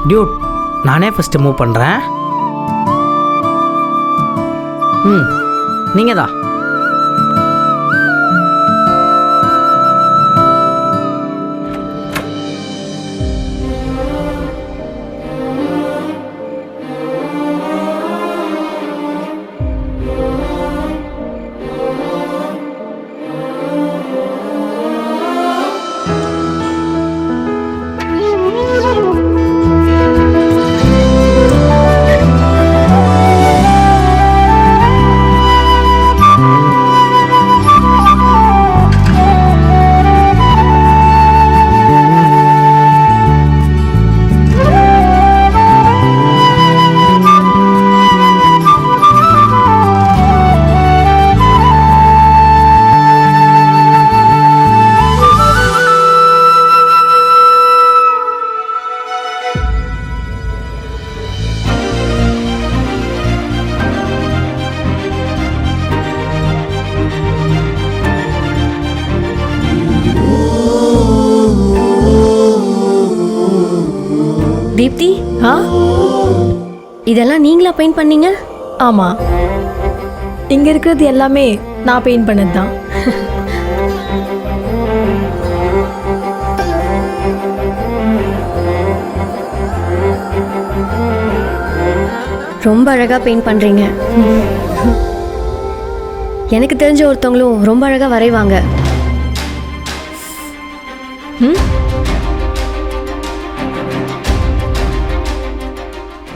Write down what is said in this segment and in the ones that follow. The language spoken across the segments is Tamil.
டியூட் நானே ஃபஸ்ட்டு மூவ் பண்ணுறேன். நீங்கள் தான். தீப்தி, இதெல்லாம் நீங்களா பெயிண்ட் பண்ணீங்க? ஆமாம், இங்கே இருக்கிறது எல்லாமே நான் பெயிண்ட் பண்ணது தான். ரொம்ப அழகாக பெயிண்ட் பண்ணுறீங்க. எனக்கு தெரிஞ்ச ஒருத்தவங்களும் ரொம்ப அழகாக வரைவாங்க.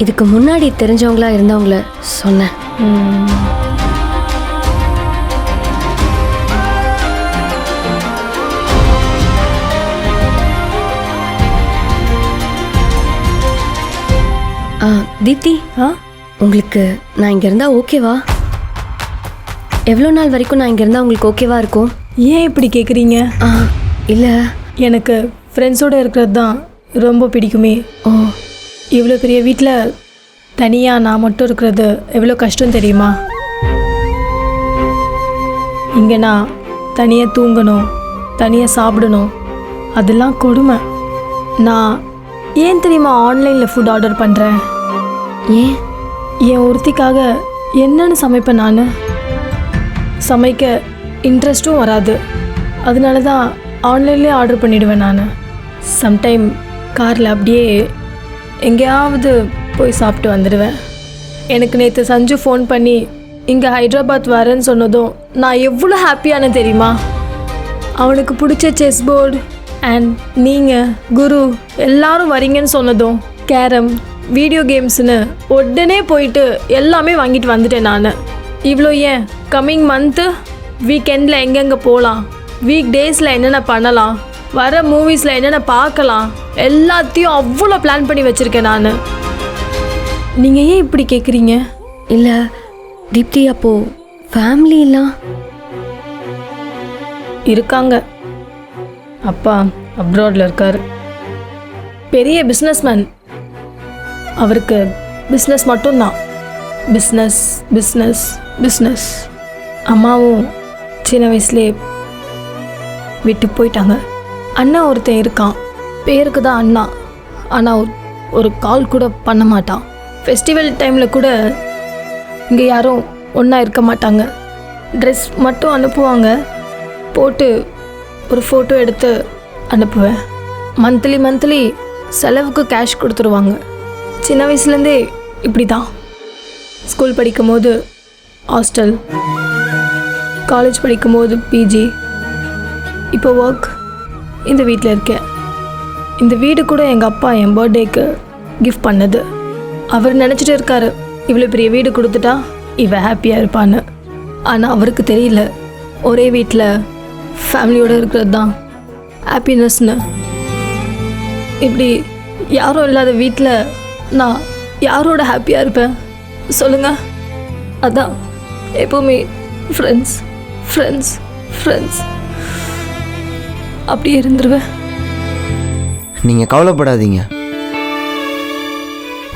இதுக்கு முன்னாடி தெரிஞ்சவங்களா இருந்தவங்கள சொன்னேன். தீப்தி, உங்களுக்கு நான் இங்கே இருந்தால் ஓகேவா? எவ்வளோ நாள் வரைக்கும் நான் இங்கே இருந்தால் உங்களுக்கு ஓகேவா இருக்கும்? ஏன் இப்படி கேட்குறீங்க? இல்லை, எனக்கு ஃப்ரெண்ட்ஸோடு இருக்கிறது தான் ரொம்ப பிடிக்குமே. ஓ, இவ்வளோ பெரிய வீட்டில் தனியாக நான் மட்டும் இருக்கிறது எவ்வளோ கஷ்டம் தெரியுமா? இங்கே நான் தனியாக தூங்கணும், தனியாக சாப்பிடணும், அதெல்லாம் கொடுமை. நான் ஏன் தெரியுமா ஆன்லைனில் ஃபுட் ஆர்டர் பண்ணுறேன்? ஏன்? என் ஒருத்திக்காக என்னன்னு சமைப்பேன் நான். சமைக்க இன்ட்ரெஸ்ட்டும் வராது, அதனால தான் ஆன்லைன்லேயே ஆர்டர் பண்ணிவிடுவேன் நான். சம்டைம் காரில் அப்படியே எங்கேயாவது போய் சாப்பிட்டு வந்துடுவேன். எனக்கு நேற்று சஞ்சு ஃபோன் பண்ணி இங்கே ஹைதராபாத் வரேன்னு சொன்னதும் நான் எவ்வளோ ஹாப்பியான தெரியுமா? அவனுக்கு பிடிச்ச செஸ் போர்டு அண்ட் நீங்கள் குரு எல்லாரும் வரீங்கன்னு சொன்னதும் கேரம் வீடியோ கேம்ஸ்னு உடனே போயிட்டு எல்லாமே வாங்கிட்டு வந்துட்டேன் நான். இவ்வளோ ஏன், கம்மிங் மந்த்து வீக்கெண்டில் எங்கெங்கே போகலாம், வீக் டேஸில் என்னென்ன பண்ணலாம், வர மூவிஸில் என்னென்ன பார்க்கலாம், எல்லாத்தையும் அவ்வளோ பிளான் பண்ணி வச்சுருக்கேன் நான். நீங்கள் ஏன் இப்படி கேட்குறீங்க? இல்லை தீப்தி, அப்போது ஃபேமிலிலாம் இருக்காங்க. அப்பா அப்ராடில் இருக்கார், பெரிய பிஸ்னஸ்மேன். அவருக்கு பிஸ்னஸ் மட்டும்தான், பிஸ்னஸ் பிஸ்னஸ் பிஸ்னஸ். அம்மாவும் சின்ன வயசுலேயே விட்டு போயிட்டாங்க. அண்ணா ஒருத்தன் இருக்கான், பேருக்கு தான் அண்ணா, ஆனால் ஒரு கால் கூட பண்ண மாட்டான். ஃபெஸ்டிவல் டைமில் கூட இங்கே யாரும் ஒன்றா இருக்க மாட்டாங்க. ட்ரெஸ் மட்டும் அனுப்புவாங்க, போட்டு ஒரு ஃபோட்டோ எடுத்து அனுப்புவேன். மந்த்லி செலவுக்கு கேஷ் கொடுத்துருவாங்க. சின்ன வயசுலேருந்தே இப்படி தான். ஸ்கூல் படிக்கும்போது ஹாஸ்டல், காலேஜ் படிக்கும்போது பிஜி, இப்போ ஒர்க். இந்த வீட்டில் இருக்கேன். இந்த வீடு கூட எங்கள் அப்பா என் பர்த்டேக்கு கிஃப்ட் பண்ணது. அவர் நினச்சிட்டு இருக்காரு இவ்வளோ பெரிய வீடு கொடுத்துட்டா இவ ஹாப்பியாக இருப்பான்னு. ஆனால் அவருக்கு தெரியல, ஒரே வீட்டில் ஃபேமிலியோடு இருக்கிறது தான் ஹாப்பினஸ்னு. இப்படி யாரும் இல்லாத வீட்டில் நான் யாரோட ஹாப்பியாக இருப்பேன் சொல்லுங்கள்? அதான் எப்போவுமே ஃப்ரெண்ட்ஸ் ஃப்ரெண்ட்ஸ் ஃப்ரெண்ட்ஸ் அப்படியே இருந்துருவேன். நீங்கள் கவலைப்படாதீங்க,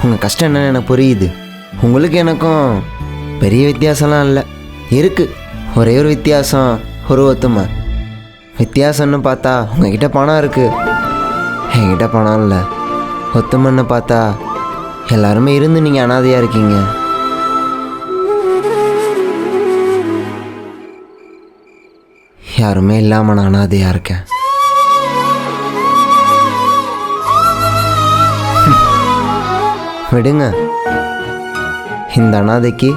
உங்கள் கஷ்டம் என்னன்னு எனக்கு புரியுது. உங்களுக்கு எனக்கும் பெரிய வித்தியாசம்லாம் இல்லை. இருக்குது ஒரே ஒரு வித்தியாசம், ஒரு ஒத்துமை. வித்தியாசம்னு பார்த்தா உங்ககிட்ட பணம் இருக்குது, என்கிட்ட பணம் இல்லை. ஒத்துமன்னு பார்த்தா எல்லாருமே இருந்து நீங்கள் அனாதையாக இருக்கீங்க. யாருமே இல்லாமல் நான் அனாதையாக இருக்கேன். விடுங்க, இந்த அனாதைக்கு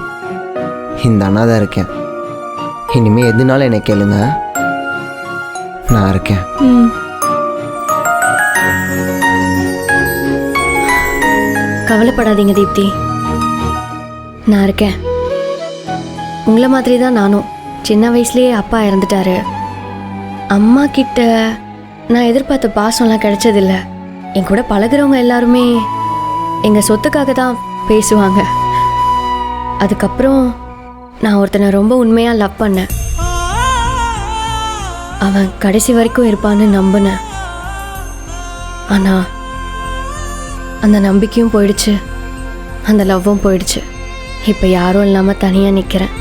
இந்த அனாதை இருக்கேன். இனிமேல் எதுனாலும் என்னை கேளுங்க, நான் இருக்கேன். ம். கவலைப்படாதீங்க தீப்தி, நான் இருக்கேன். உங்களை மாதிரி தான் நானும். சின்ன வயசுலேயே அப்பா இறந்துட்டாரு. அம்மா கிட்ட நான் எதிர்பார்த்த பாசம்லாம் கிடைச்சதில்ல. என் கூட பழகுறவங்க எல்லாருமே எங்கள் சொத்துக்காக தான் பேசுவாங்க. அதுக்கப்புறம் நான் ஒருத்தனை ரொம்ப உண்மையாக லவ் பண்ணேன். அவன் கடைசி வரைக்கும் இருப்பான்னு நம்பினேன். ஆனால் அந்த நம்பிக்கையும் போயிடுச்சு, அந்த லவ்வும் போயிடுச்சு. இப்போ யாரும் இல்லாமல் தனியாக நிற்கிறேன்.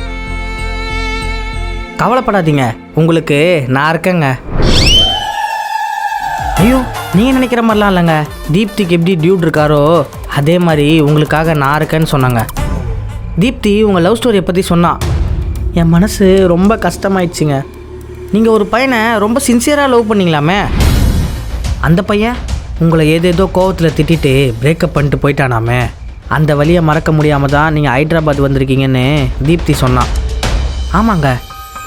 கவலைப்படாதீங்க, உங்களுக்கு நான் இருக்கேங்க. ஐயோ, நீங்கள் நினைக்கிற மாதிரிலாம் இல்லைங்க. தீப்திக்கு எப்படி டியூட் இருக்காரோ அதே மாதிரி உங்களுக்காக நான் இருக்கேன்னு சொன்னாங்க. தீப்தி உங்கள் லவ் ஸ்டோரியை பற்றி சொன்னான். என் மனசு ரொம்ப கஷ்டமாயிடுச்சுங்க. நீங்கள் ஒரு பையனை ரொம்ப சின்சியராக லவ் பண்ணிங்களாமே, அந்த பையன் உங்களை ஏதேதோ கோவத்தில் திட்டிட்டு பிரேக்கப் பண்ணிட்டு போயிட்டானாமே. அந்த வழியை மறக்க முடியாமல் தான் நீங்கள் ஹைதராபாத் வந்திருக்கீங்கன்னு தீப்தி சொன்னான். ஆமாங்க,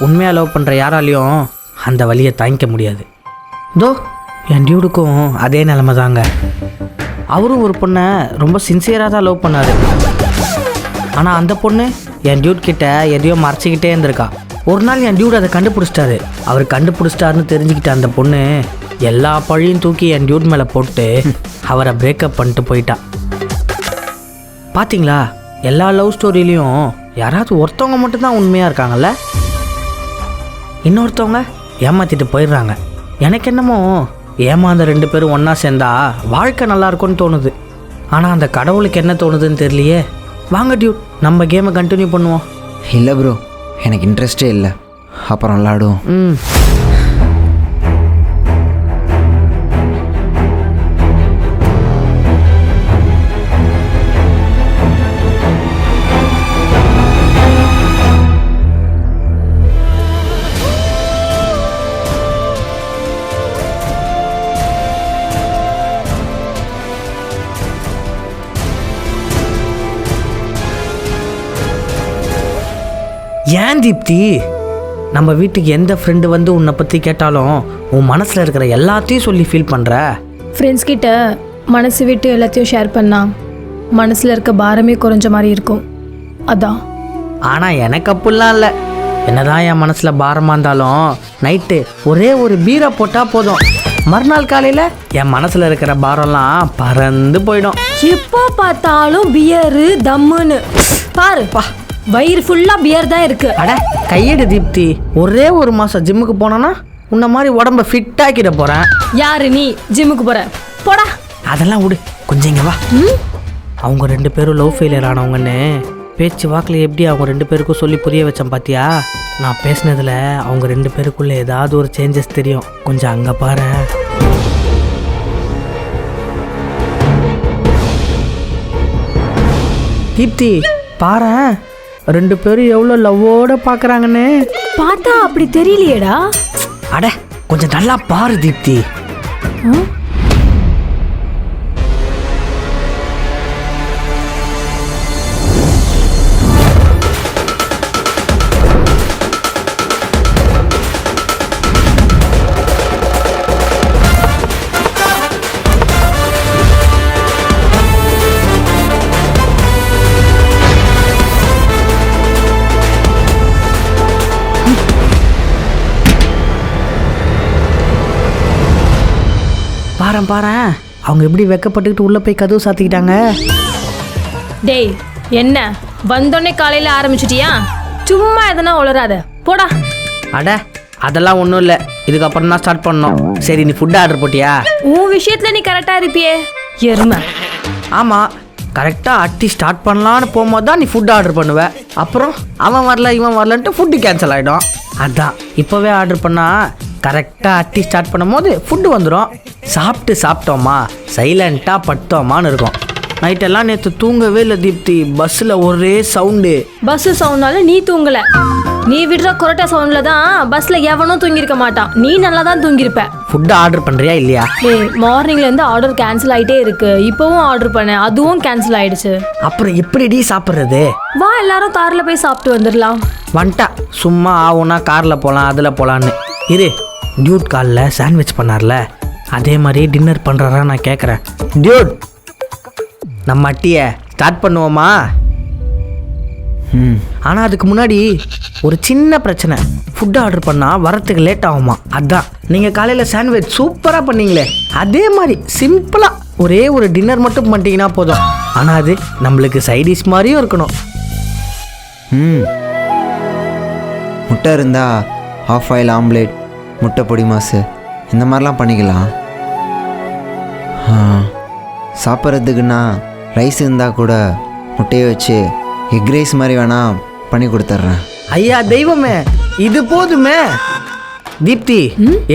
உண்மையாக லவ் பண்ணுற யாராலையும் அந்த வழியை தாங்கிக்க முடியாது. தோ என் டியூடுக்கும் அதே நிலமை தாங்க. அவரும் ஒரு பொண்ணை ரொம்ப சின்சியராக தான் லவ் பண்ணார். ஆனால் அந்த பொண்ணு என் டியூட் கிட்ட எதையோ மறைச்சிக்கிட்டே இருந்திருக்கா. ஒரு நாள் என் டியூட் அதை கண்டுபிடிச்சிட்டாரு. அவர் கண்டுபிடிச்சிட்டாருன்னு தெரிஞ்சுக்கிட்ட அந்த பொண்ணு எல்லா பழியும் தூக்கி என் டியூட் மேலே போட்டு அவரை பிரேக்கப் பண்ணிட்டு போயிட்டா. பார்த்தீங்களா, எல்லா லவ் ஸ்டோரியிலையும் யாராவது ஒருத்தவங்க மட்டும்தான் உண்மையாக இருக்காங்கல்ல, இன்னொருத்தவங்க ஏமாற்றிட்டு போயிடுறாங்க. எனக்கு என்னமோ ஏமாந்த 2 பேரும் ஒன்றா சேர்ந்தா வாழ்க்கை நல்லா இருக்கும்னு தோணுது. ஆனால் அந்த கடவுளுக்கு என்ன தோணுதுன்னு தெரியலையே. வாங்க டியூட், நம்ம கேமை கண்டினியூ பண்ணுவோம். இல்லை ப்ரோ, எனக்கு இன்ட்ரெஸ்டே இல்லை. அப்புறம் விளாடுவோம். ம். ஏன் தீப்தி, நம்ம வீட்டுக்கு எந்த ஃப்ரெண்டு வந்து உன்னை பற்றி கேட்டாலும் உன் மனசில் இருக்கிற எல்லாத்தையும் சொல்லி ஃபீல் பண்ணுற? ஃப்ரெண்ட்ஸ் கிட்ட மனசு விட்டு எல்லாத்தையும் ஷேர் பண்ணா மனசில் இருக்க பாரமே குறைஞ்ச மாதிரி இருக்கும். அதான். ஆனால் எனக்கு அப்படிலாம் இல்லை. என்னதான் என் மனசில் பாரமாக இருந்தாலும் நைட்டு ஒரே ஒரு பீரை போட்டால் போதும், மறுநாள் காலையில் என் மனசில் இருக்கிற பாரம்லாம் பறந்து போயிடும். எப்போ பார்த்தாலும் பியரு தம்முன்னு பாருப்பா, வயிறு ஃபுல்லாக பியர் தான் இருக்கு. அட கையெடு தீப்தி, ஒரே ஒரு மாதம் ஜிம்முக்கு போனோன்னா உன்ன மாதிரி உடம்ப ஃபிட் ஆக்கிட போகிறேன். யாரு நீ ஜிம்முக்கு போற? போடா. அதெல்லாம் விடு, கொஞ்சம் இங்க வா. அவங்க 2 பேரும் லவ் ஃபெயிலியர் ஆனவங்கன்னு பேச்சு வாக்கில் எப்படி அவங்க 2 பேருக்கும் சொல்லி புரிய வச்சேன் பார்த்தியா? நான் பேசினதில் அவங்க 2 பேருக்குள்ளே ஏதாவது ஒரு சேஞ்சஸ் தெரியும். கொஞ்சம் அங்கே பாரு. தீப்தி பாரு, 2 பேரும் எவ்வளோ லவ்வோட பார்க்குறாங்கன்னு. பார்த்தா அப்படி தெரியலையேடா. அட கொஞ்சம் நல்லா பாரு தீப்தி. பாரேன், அவங்க எப்படி வெக்கப்பட்டுக்கிட்டு உள்ளே போய் கதவு சாத்திக்கிட்டாங்க. டேய், என்ன வந்தோடனே காலையில் ஆரம்பிச்சிட்டியா? சும்மா எதனா உளராத, போடா. அட அதெல்லாம் ஒன்றும் இல்லை, இதுக்கப்புறம் தான் ஸ்டார்ட் பண்ணோம். சரி, நீ ஃபுட் ஆர்டர் போட்டியா? உன் விஷயத்தில் நீ கரெக்டாக இருப்பியே எருமை. ஆமாம், கரெக்டாக அட்டி ஸ்டார்ட் பண்ணலான்னு போகும்போது தான் நீ ஃபுட் ஆர்டர் பண்ணுவ. அப்புறம் அவன் வரல இவன் வரலன்ட்டு ஃபுட்டு கேன்சல் ஆகிடும். அதான் இப்போவே ஆர்டர் பண்ணால் கரெக்டாக அட்டி ஸ்டார்ட் பண்ணும்போது ஃபுட்டு வந்துடும். சாப்பிட்டோமா சைலண்ட்டாக பட்டோமான்னு இருக்கும். நைட்டெல்லாம் நேற்று தூங்கவே இல்லை தீப்தி. பஸ்ஸில் ஒரே சவுண்டு. பஸ்ஸு சவுண்டால நீ தூங்கல, நீ விடுற கொரட்டா சவுண்டில் தான் பஸ்ஸில் எவனும் தூங்கியிருக்க மாட்டான். நீ நல்லா தான் தூங்கியிருப்ப. ஃபுட்டு ஆர்டர் பண்ணுறியா இல்லையா? மார்னிங்லேருந்து ஆர்டர் கேன்சல் ஆகிட்டே இருக்கு. இப்போவும் ஆர்டர் பண்ணேன், அதுவும் கேன்சல் ஆயிடுச்சு. அப்புறம் எப்படிடி சாப்பிட்றது? வா எல்லாரும் காரில் போய் சாப்பிட்டு வந்துடலாம். வந்துட்டா சும்மா ஆகும்னா காரில் போகலாம் அதில் போகலான்னு. இரு, டியூட் காலில் சாண்ட்விச் பண்ணார்ல, அதே மாதிரி டின்னர் பண்ணுறாரா நான் கேட்குறேன். டியூட், நம்ம அட்டியை ஸ்டார்ட் பண்ணுவோமா? ஆனால் அதுக்கு முன்னாடி ஒரு சின்ன பிரச்சனை. ஃபுட்டு ஆர்டர் பண்ணால் வரத்துக்கு லேட் ஆகுமா. அதான் நீங்கள் காலையில் சாண்ட்விச் சூப்பராக பண்ணீங்களே, அதே மாதிரி சிம்பிளாக ஒரே ஒரு டின்னர் மட்டும் பண்ணிட்டீங்கன்னா போதும். ஆனால் அது நம்மளுக்கு சைடிஷ் மாதிரியும் இருக்கணும். முட்டை இருந்தால் ஹாஃப் ஆயில் ஆம்லேட், முட்டை பொடி மாசு இந்த மாதிரிலாம் பண்ணிக்கலாம். சாப்பிட்றதுக்குன்னா ரைஸ் இருந்தால் கூட முட்டையை வச்சு எக் ரைஸ் மாதிரி வேணால் பண்ணி கொடுத்துட்றேன். ஐயா தெய்வமே, இது போதுமே. தீப்தி,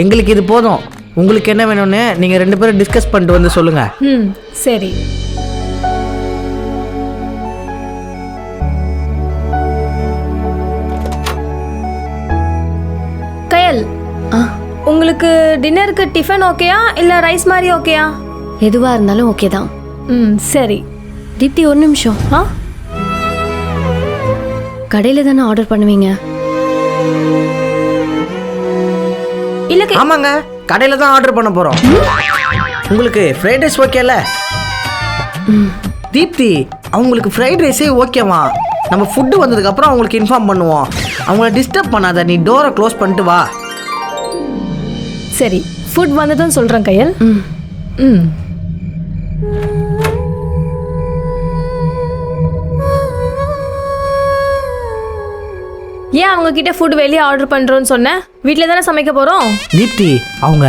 எங்களுக்கு இது போதும். உங்களுக்கு என்ன வேணும்னு நீங்கள் 2 பேரும் டிஸ்கஸ் பண்ணிட்டு வந்து சொல்லுங்கள். சரி. கயல், உங்களுக்கு டின்னருக்கு டிஃபன் ஓகேயா இல்லை ரைஸ் மாதிரி ஓகேயா? எதுவாக இருந்தாலும் ஓகே தான். சரி. தீப்தி ஒரு நிமிஷம். கடையில் தானே ஆர்டர் பண்ணுவீங்க? இல்லை. ஆமாங்க, கடையில் தான் ஆர்டர் பண்ண போகிறோம். உங்களுக்கு ஃப்ரைட் ரைஸ் ஓகேல? தீப்தி, அவங்களுக்கு ஃப்ரைட் ரைஸே ஓகேவா? நம்ம ஃபுட்டு வந்ததுக்கப்புறம் அவங்களுக்கு இன்ஃபார்ம் பண்ணுவோம். அவங்கள டிஸ்டர்ப் பண்ணாத, நீ டோரை க்ளோஸ் பண்ணிட்டு வா. சரி, ஃபுட் வந்ததுன்னு சொல்கிறேன் கயல். ஏன் அவங்க கிட்ட ஃபுட் வெளியே ஆர்டர் பண்ணுறோன்னு சொன்னேன்? வீட்டில் தானே சமைக்க போகிறோம். தீப்தி, அவங்க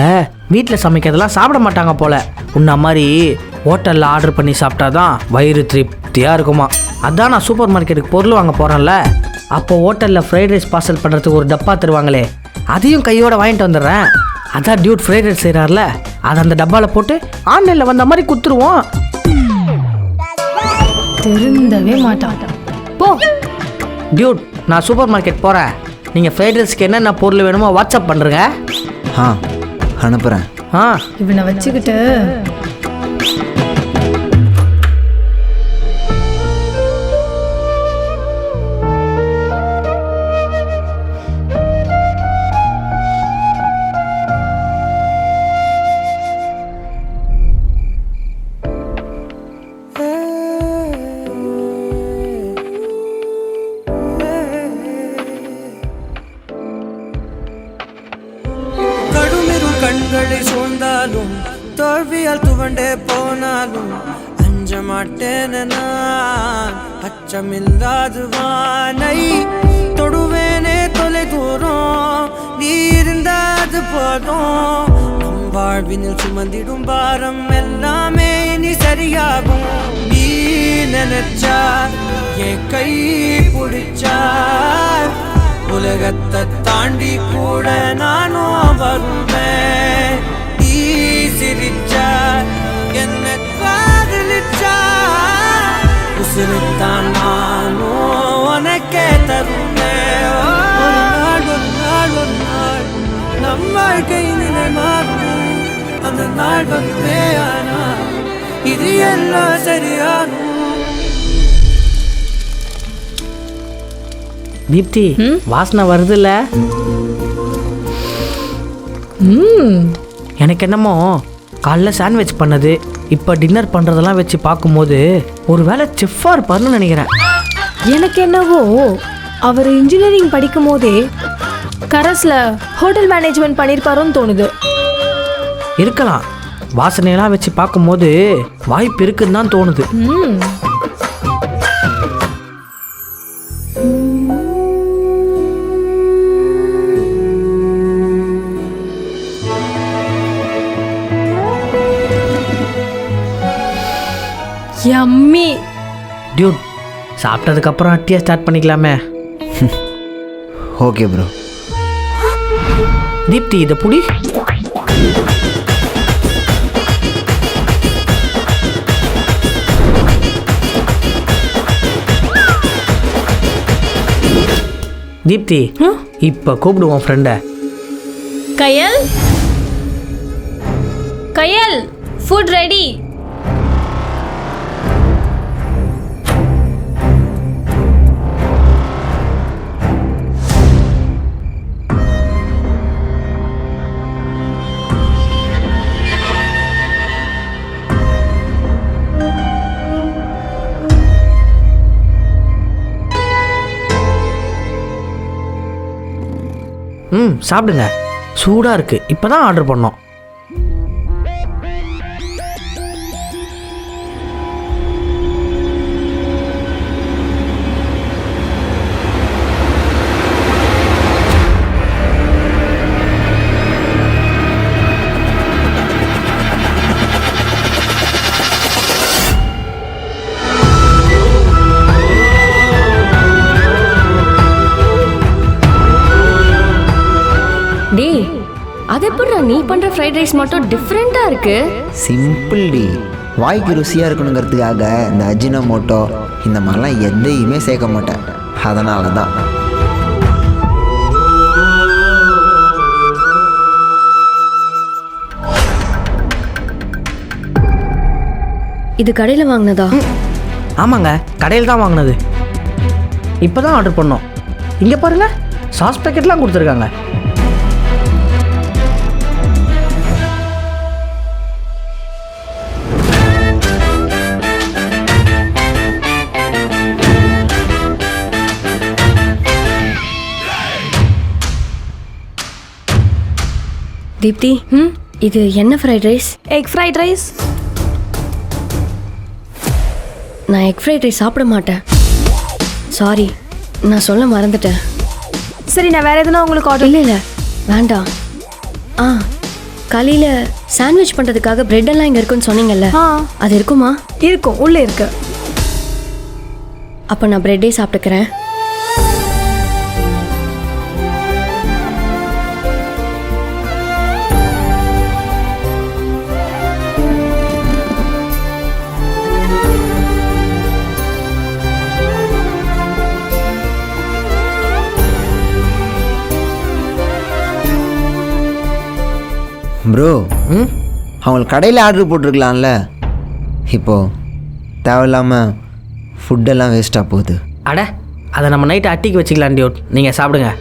வீட்டில் சமைக்கிறதெல்லாம் சாப்பிட மாட்டாங்க போல. உன்ன மாதிரி ஹோட்டலில் ஆர்டர் பண்ணி சாப்பிட்டாதான் வயிறு திருப்தியாக இருக்குமா. அதான் நான் சூப்பர் மார்க்கெட்டுக்கு பொருள் வாங்க போகிறேன்ல, அப்போ ஹோட்டலில் ஃப்ரைட் ரைஸ் பார்சல் பண்ணுறதுக்கு ஒரு டப்பா தருவாங்களே, அதையும் கையோடு வாங்கிட்டு வந்துடுறேன். அதான் டியூட் ஃப்ரைட் ரைஸ் செய்கிறார்ல, அதை அந்த டப்பாவில் போட்டு ஆன்லைனில் வந்த மாதிரி குத்துருவோம். திருந்தவே மாட்டான். போ டியூட், நான் சூப்பர் மார்க்கெட் போகிறேன். நீங்கள் ஃப்ரைட் ரைஸ்க்கு என்னென்ன பொருள் வேணுமோ வாட்ஸ்அப் பண்ணுறேங்க. அனுப்புகிறேன். இவனை வச்சுக்கிட்டு கண்களை சூழ்ந்தாலும் தோல்வியால் துவண்டே போனாலும் அஞ்ச மாட்டேன் நான். அச்சமில்லாது வானை தொடுவேனே தொலை தூரம், நீ இருந்தாது போதும். நம் வாழ்வினில் சுமந்திடும் பாரம் எல்லாமே நீ சரியாகும். நீ நினைச்சா என் கை பிடிச்சா உலகத்தை தாண்டி கூட நானும் வருவேன். நீ சிரிச்சா என்ன காதலிச்சா உசுருத்தான் நானும் உனக்கே தருவேன். ஒரு நாள் ஒரு நாள் ஒரு நாள் நம் வாழ்க்கை நிலை மாறும். அந்த நாள் வருவே, ஆனா இது எல்லாம் சரியாகும். தீப்தி, வாசனை வருதுல்ல? எனக்கு என்னமோ காலைல சாண்ட்விச் பண்ணது, இப்போ டின்னர் பண்ணுறதெல்லாம் வச்சு பார்க்கும்போது ஒரு வேளை செஃப்பாக இருப்பார்னு நினைக்கிறேன். எனக்கு என்னவோ அவர் இன்ஜினியரிங் படிக்கும் போதே கரஸில் ஹோட்டல் மேனேஜ்மெண்ட் பண்ணியிருப்பாரோன்னு தோணுது. இருக்கலாம், வாசனையெல்லாம் வச்சு பார்க்கும்போது வாய்ப்பு இருக்குன்னு தான் தோணுது. யம்மி. டியூட், சாப்பிட்டதுக்கப்புறம் அட்டியாக ஸ்டார்ட் பண்ணிக்கலாமே. Okay bro. தீப்தி இதை புடி. தீப்தி இப்போ கூப்பிடுவோம் ஃப்ரெண்டை. Kayal, Kayal, food ready. சாப்பிடுங்க, சூடாக இருக்குது. இப்போ தான் ஆர்டர் பண்ணோம். டேய், அது எப்படிடா நீ பண்ற ஃப்ரைட் ரைஸ் மட்டும் டிஃப்ரெண்டா இருக்கு? சிம்பிள் டி. வாய்க்கு ருசியாக இருக்கணுங்கிறதுக்காக இந்த அஜினோமோட்டோ இந்த மாதிரிலாம் எதையுமே சேர்க்க மாட்டேன். அதனால தான். இது கடையில் வாங்கினதா? ஆமாங்க, கடையில் தான் வாங்கினது. இப்போ தான் ஆர்டர் பண்ணோம். இங்கே பாருங்க, சாஸ் பேக்கெட்லாம் கொடுத்துருக்காங்க. தீப்தி, இது என்ன fried rice? Egg fried rice. நான் எக் ஃப்ரைட் ரைஸ் சாப்பிட மாட்டேன். சாரி, நான் சொல்ல மறந்துட்டேன். சரி, நான் வேற எதுனா உங்களுக்கு ஆர்டர். இல்லை இல்லை, வேண்டாம். காலையில் சாண்ட்விச் பண்ணுறதுக்காக பிரெட் எல்லாம் இங்கே இருக்குன்னு சொன்னீங்கல்ல, அது இருக்குமா? இருக்கும், உள்ளே இருக்கு. அப்போ நான் பிரெட்டே சாப்பிட்டுக்கிறேன். ப்ரோ, அவங்களுக்கு கடையில் ஆர்டர் போட்டிருக்கலாம்ல. இப்போது தேவையில்லாமல் ஃபுட்டெல்லாம் வேஸ்ட்டாக போகுது. அட, அதை நம்ம நைட்டு அட்டிக்கு வச்சுக்கலாம் டியூட். நீங்கள் சாப்பிடுங்க.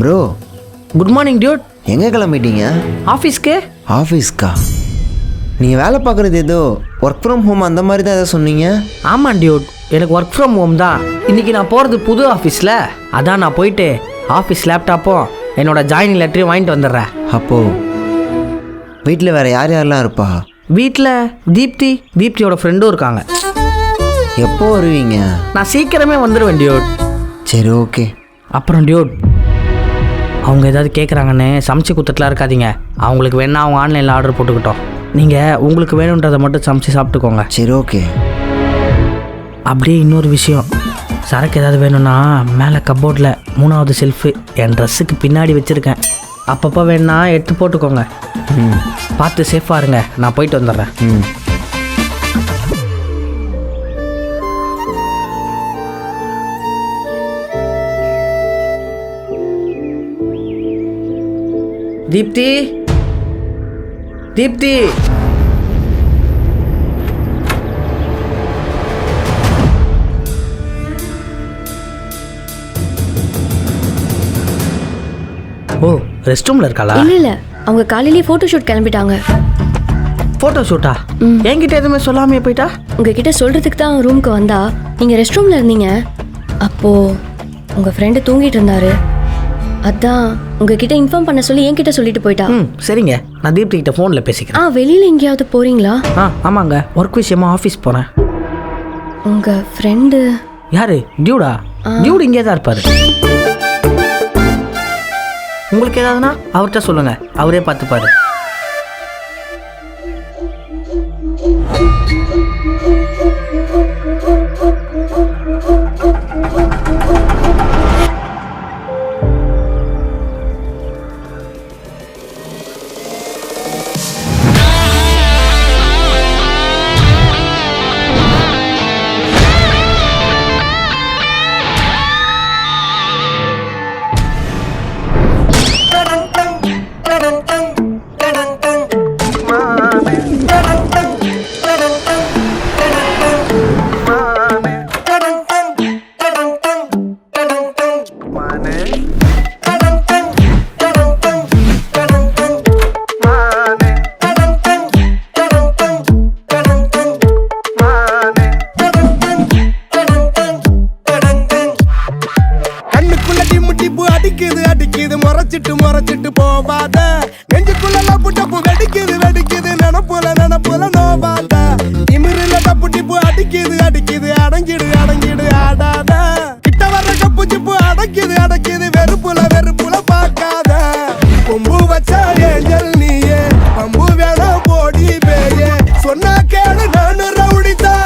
Bro, good morning Dude. எங்கே கிளம்பிட்டீங்க? ஆஃபீஸ்க்கு. ஆஃபீஸ்க்கா? நீங்கள் வேலை பார்க்குறது ஏதோ ஒர்க் ஃப்ரம் ஹோம் அந்த மாதிரி தான் எதோ சொன்னீங்க. ஆமாம் டியூட், எனக்கு ஒர்க் ஃப்ரம் ஹோம் தான். இன்றைக்கி நான் போகிறது புது ஆஃபீஸில். அதான் நான் போயிட்டு ஆஃபீஸ் லேப்டாப்பும் என்னோடய ஜாயினிங் லெட்டரையும் வாங்கிட்டு வந்துடுறேன். அப்போது வீட்டில் வேறு யார் யாரெல்லாம் இருப்பா? வீட்டில் தீப்தியோட ஃப்ரெண்டும் இருக்காங்க. எப்போ வருவீங்க? நான் சீக்கிரமே வந்துடுவேன் டியூட். சரி, ஓகே. அப்புறம் டியூட், அவங்க ஏதாவது கேட்குறாங்கன்னு சமைச்சு கொடுத்துட்டுலாம் இருக்காதீங்க. அவங்களுக்கு வேணா அவங்க ஆன்லைனில் ஆர்டர் போட்டுக்கிட்டோம். நீங்கள் உங்களுக்கு வேணுன்றதை மட்டும் சமைச்சு சாப்பிட்டுக்கோங்க. சரி, ஓகே. அப்படியே இன்னொரு விஷயம், சரக்கு ஏதாவது வேணும்னா மேலே கப்போர்டில் 3வது ஷெல்ஃபு என் ட்ரெஸ்ஸுக்கு பின்னாடி வச்சுருக்கேன். அப்பப்போ வேணா எடுத்து போட்டுக்கோங்க. பார்த்து சேஃபாக இருங்க. நான் போயிட்டு வந்துடுறேன். தீப்தி, தீப்தி. ஓ, ரெஸ்ட் ரூமில் இருக்காளா? இல்லை இல்லை, அவங்க காலையிலேயே ஃபோட்டோ ஷூட் கிளம்பிட்டாங்க. ஃபோட்டோ ஷூட்டா? என்கிட்ட எதுவுமே சொல்லாமே போயிட்டா? உங்ககிட்ட சொல்கிறதுக்கு தான் ரூமுக்கு வந்தா. நீங்கள் ரெஸ்ட் ரூமில் இருந்தீங்க. அப்போது உங்கள் ஃப்ரெண்டு தூங்கிட்டு இருந்தாரு. அதான் உங்ககிட்ட இன்ஃபார்ம் பண்ண சொல்லி என்கிட்ட சொல்லிட்டு போயிட்டா. ம் சரிங்க, நான் தீப்தி கிட்ட ஃபோனில் பேசிக்கிறேன். வெளியில எங்கேயாவது போறீங்களா? ஆமாங்க, ஒர்க் விஷயமா ஆஃபீஸ் போகிறேன். உங்க ஃப்ரெண்டு யாரு? டியூடா? டியூட் இங்கே தான் இருப்பார். உங்களுக்கு ஏதாவதுன்னா அவர்கிட்ட சொல்லுங்க, அவரே பார்த்துப்பாரு. முறைச்சிட்டு போவாத, நெஞ்சுக்குள்ள டப்பு வெடிக்குது நினப்புல நோவாத, திமிரில டப்பு அடிக்குது அடங்கிடு ஆடாத, கிட்ட வர கப்பு சிப்பு அடக்குது வெறுப்புல பார்க்காத, கொம்பு வச்சா ஏஞ்சல் நீயே, பம்பு வேணா போடி பேயே, சொன்னா கேளு நானு ரவுடிதான்.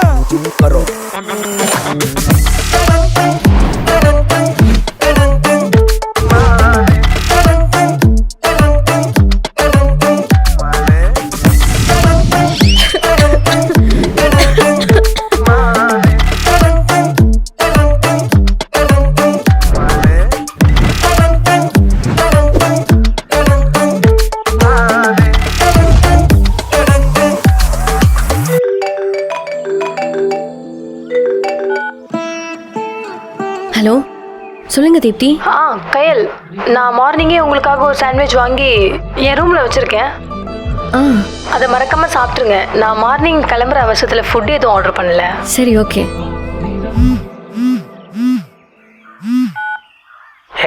ஹலோ, சொல்லுங்க தீப்தி. கயல், நான் மார்னிங்கே உங்களுக்காக ஒரு சாண்ட்விச் வாங்கி என் ரூமில் வச்சுருக்கேன். அதை மறக்காமல் சாப்பிட்ருங்க. நான் மார்னிங் கிளம்புற அவசரத்தில் ஃபுட் எதுவும் ஆர்டர் பண்ணல. சரி, ஓகே.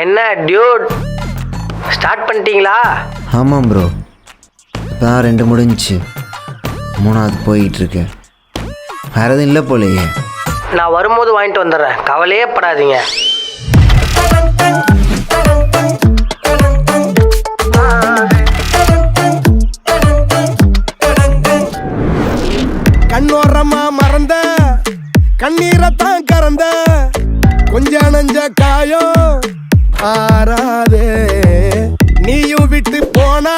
என்ன டியூட், ஸ்டார்ட் பண்ணிட்டீங்களா? ஆமாம் ப்ரோ, இப்போ 2 முடிஞ்சிச்சு, 3ஆவது போயிட்டுருக்கு. வேறு எதுவும் இல்லை போலையே. நான் வரும்போது வாங்கிட்டு வந்துடுறேன், கவலையே படாதீங்க. கண்ணோரமா மறந்த கண்ணீரத்தான் கறந்த, கொஞ்ச நஞ்ச காயம் ஆறாதே, நீயும் விட்டு போனா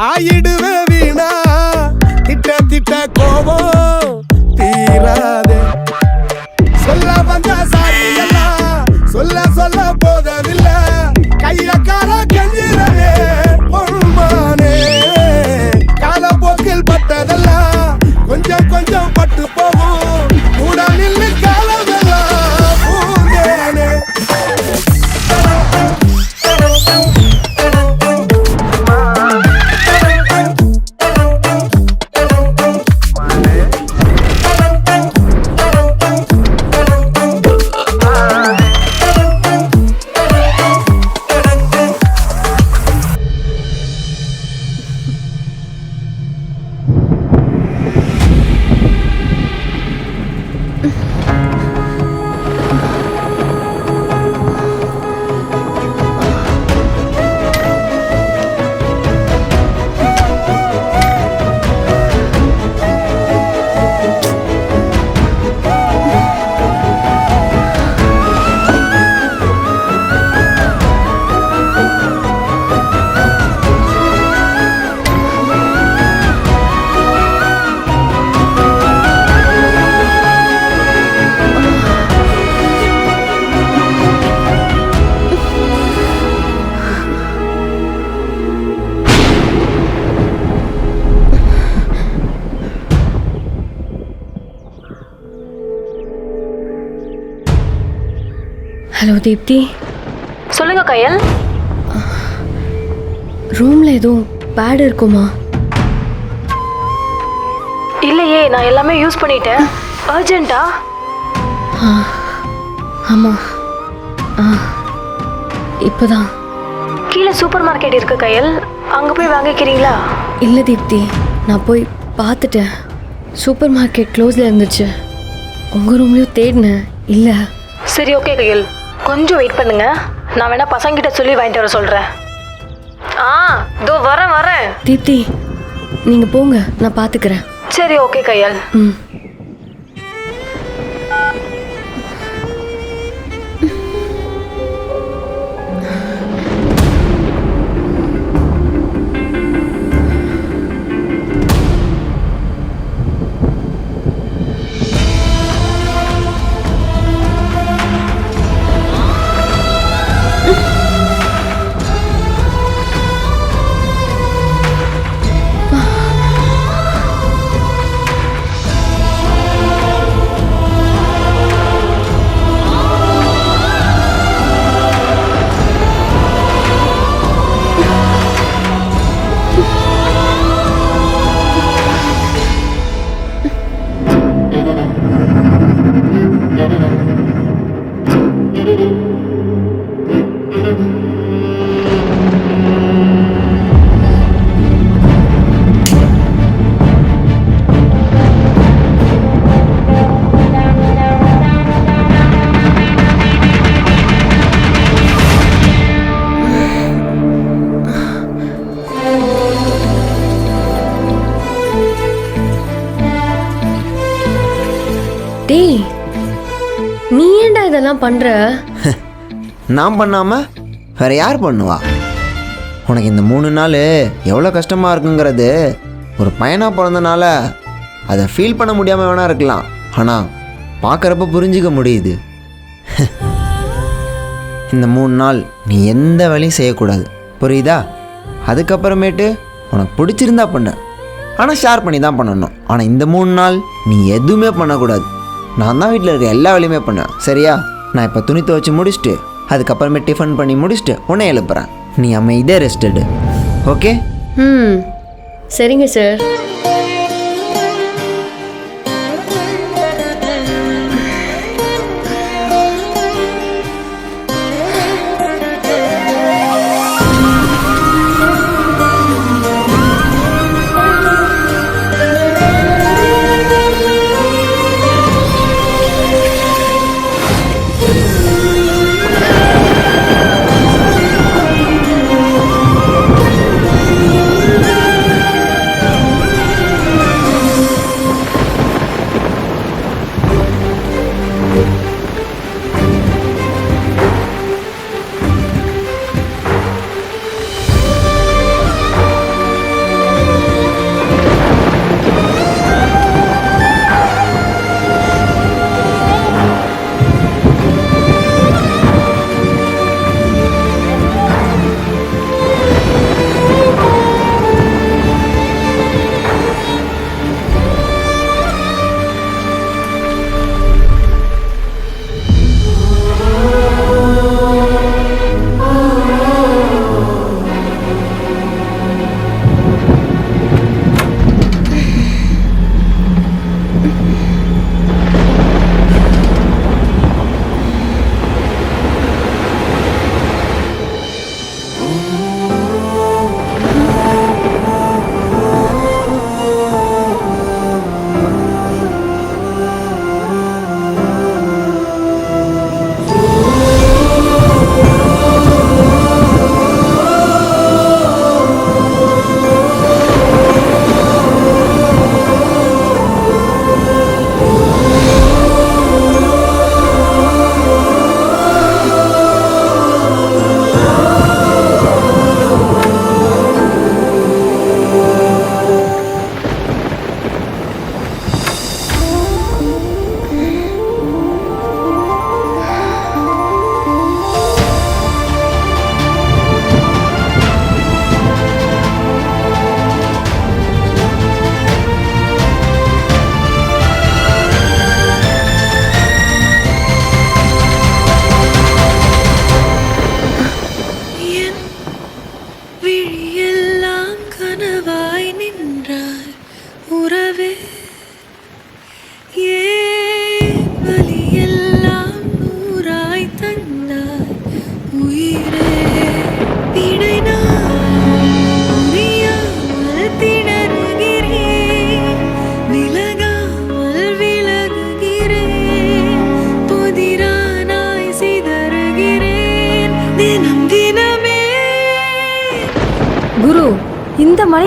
ஆயிடுவே வீணா, திட்ட கோபம் தீராதே, சொல்ல வந்த சாரி எல்லாம் சொல்ல போதவில்லை, கைய கால கஞ்சிரவே பொன்மானே, காலப்போக்கில் பட்டதெல்லாம் கொஞ்சம் பட்டு போகும், கூட நின்று காலமெல்லாம் பூந்தேனே. ஹலோ தீப்தி. சொல்லுங்க கயல். ரூமில் எதுவும் பேட் இருக்குமா? இல்லையே, நான் எல்லாமே யூஸ் பண்ணிட்டேன். அர்ஜென்ட்டா? ஆமாம், இப்போதான் கீழே சூப்பர் மார்க்கெட் இருக்கு கையல், அங்கே போய் வாங்கிக்கிறீங்களா? இல்லை தீப்தி, நான் போய் பார்த்துட்டேன். சூப்பர் மார்க்கெட் க்ளோஸில் இருந்துச்சு. உங்கள் ரூம்லேயும் தேடினேன், இல்லை. சரி ஓகே கையல், கொஞ்சம் வெயிட் பண்ணுங்க, நான் வேணா பசங்கிட்ட சொல்லி வாங்கிட்டு வர சொல்கிறேன். இதோ வரேன். தீப்தி, நீங்கள் போங்க, நான் பார்த்துக்கிறேன். சரி ஓகே கையல். ம். டேய், நீ ஏன்டா இதெல்லாம் பண்ற? நான் பண்ணாமல் வேறு யார் பண்ணுவா? உனக்கு இந்த 3 நாள் எவ்வளோ கஷ்டமாக இருக்குங்கிறது ஒரு பையனாக பிறந்தனால அதை ஃபீல் பண்ண முடியாமல் வேணா இருக்கலாம், ஆனால் பார்க்குறப்ப புரிஞ்சிக்க முடியுது. இந்த 3 நாள் நீ எந்த வேலையும் செய்யக்கூடாது, புரியுதா? அதுக்கப்புறமேட்டு உனக்கு பிடிச்சிருந்தா பண்ணு, ஆனால் ஷேர் பண்ணி தான் பண்ணணும். ஆனால் இந்த 3 நாள் நீ எதுவுமே பண்ணக்கூடாது. நான் தான் வீட்டில் இருக்க எல்லா வேலையுமே பண்ணேன், சரியா? நான் இப்போ துணி துவைச்சி முடிச்சுட்டு அதுக்கப்புறமே டிஃபன் பண்ணி முடிச்சுட்டு உன்னை எழுப்புறேன். நீ அமைதியாக ரெஸ்ட் எடு, ஓகே? சரிங்க சார்.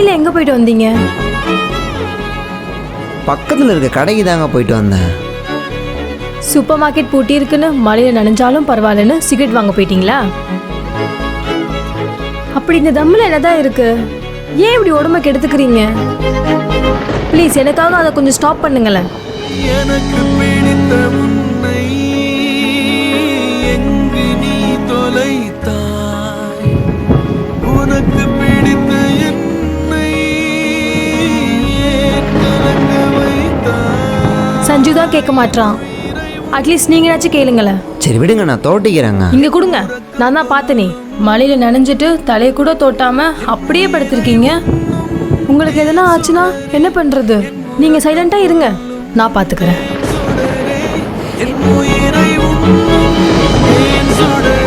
மழையில் எங்கே போயிட்டு வந்தீங்க? பக்கத்தில் இருக்க கடைக்கு தாங்க போயிட்டு வந்தேன். சூப்பர் மார்க்கெட் பூட்டி இருக்குன்னு மழையில் நனைஞ்சாலும் பரவாயில்லன்னு சிகரெட் வாங்க போயிட்டீங்களா? அப்படி இந்த தம்மில் என்னதான் இருக்கு? ஏன் இப்படி உடம்ப கெடுத்துக்கிறீங்க? ப்ளீஸ் எனக்காக அதை கொஞ்சம் ஸ்டாப் பண்ணுங்களேன். எனக்கு பிடித்த உன்னை எங்கு நீ தொலைத்தாய், உனக்கு பிடித்த என்னை ஏன் கலங்க வைத்தாய். சஞ்சு தான் கேட்க மாட்டான். அட்லீஸ்ட் நீங்களாச்சும் கேளுங்களேன். சரி விடுங்க, நான் தோட்டிக்கிறேங்க. இங்க கொடுங்க. நான் தான் பார்த்தனே, மழையில நனைஞ்சிட்டு தலையை கூட தோட்டாம அப்படியே படுத்திருக்கீங்க. உங்களுக்கு எதனா ஆச்சுன்னா என்ன பண்றது? நீங்க சைலண்டா இருங்க, நான் பாத்துக்கிறேன். என் உயிரை உண்ணும் ஏன் சுடரே